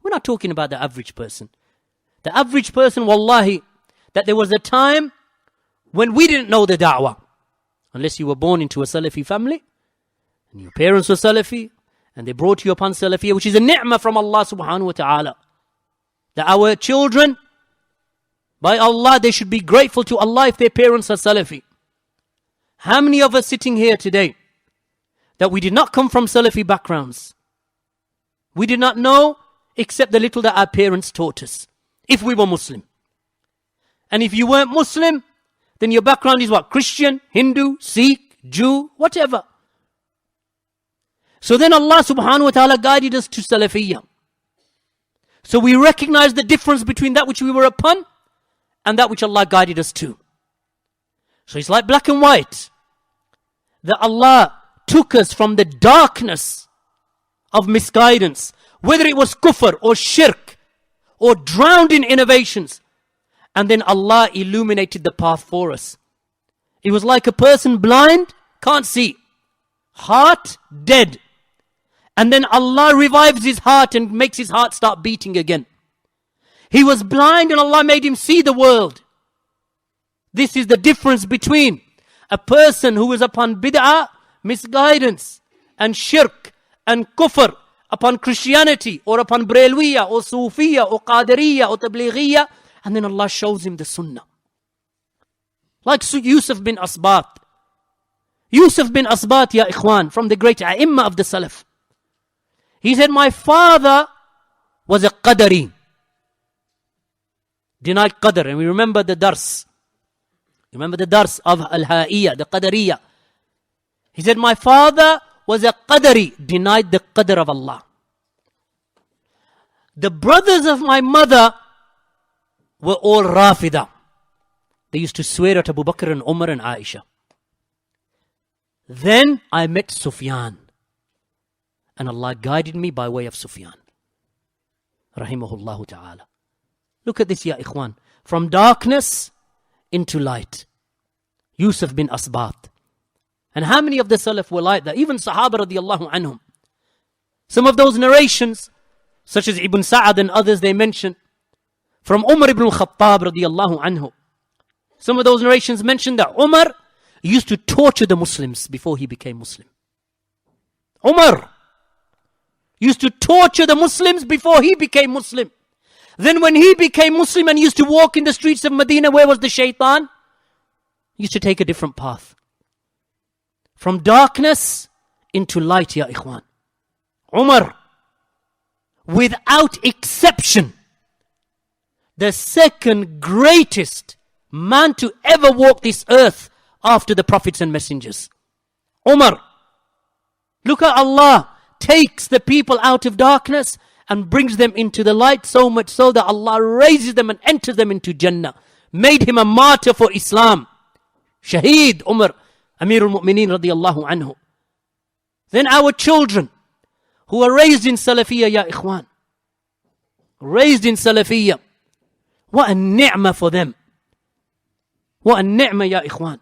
We're not talking about the average person. The average person, wallahi, that there was a time when we didn't know the da'wah. Unless you were born into a Salafi family, and your parents were Salafi, and they brought you upon Salafiyah, which is a ni'mah from Allah subhanahu wa ta'ala. That our children, by Allah, they should be grateful to Allah if their parents are Salafi. How many of us sitting here today that we did not come from Salafi backgrounds? We did not know except the little that our parents taught us, if we were Muslim. And if you weren't Muslim, then your background is what? Christian, Hindu, Sikh, Jew, whatever. So then Allah subhanahu wa ta'ala guided us to Salafiyah. So we recognize the difference between that which we were upon and that which Allah guided us to. So it's like black and white. That Allah took us from the darkness of misguidance, whether it was kufr or shirk or drowned in innovations. And then Allah illuminated the path for us. It was like a person blind, can't see. Heart dead. And then Allah revives his heart and makes his heart start beating again. He was blind and Allah made him see the world. This is the difference between a person who is upon bid'ah, misguidance, and shirk, and kufr, upon Christianity, or upon Brelwiyah, or Sufiyah, or Qadiriyah, or Tablighiyah, and then Allah shows him the Sunnah. Like Yusuf bin Asbat. Yusuf bin Asbat, ya ikhwan, from the great A'immah of the Salaf. He said, my father was a Qadari. Denied Qadr. And we remember the dars. Remember the dars of Al-Ha'iyah, the Qadariyah. He said, my father was a Qadari, denied the Qadr of Allah. The brothers of my mother were all Rafidah. They used to swear at Abu Bakr and Umar and Aisha. Then I met Sufyan. And Allah guided me by way of Sufyan. Rahimahullah ta'ala. Look at this, ya ikhwan. From darkness into light. Yusuf bin Asbat. And how many of the Salaf were like that? Even Sahaba radiallahu anhum. Some of those narrations, such as Ibn Sa'ad and others they mention, from Umar ibn al-Khattab radiallahu anhu. Some of those narrations mention that Umar used to torture the Muslims before he became Muslim. Umar used to torture the Muslims before he became Muslim. Then when he became Muslim and used to walk in the streets of Medina, where was the shaitan? He used to take a different path. From darkness into light, ya ikhwan. Umar, without exception, the second greatest man to ever walk this earth after the prophets and messengers. Umar. Look at Allah takes the people out of darkness and brings them into the light, so much so that Allah raises them and enters them into Jannah. Made him a martyr for Islam. Shaheed Umar, Amirul Mu'mineen radiyallahu anhu. Then our children who are raised in Salafiyah, ya ikhwan. Raised in Salafiyah. What a ni'mah for them. What a ni'mah, ya ikhwan.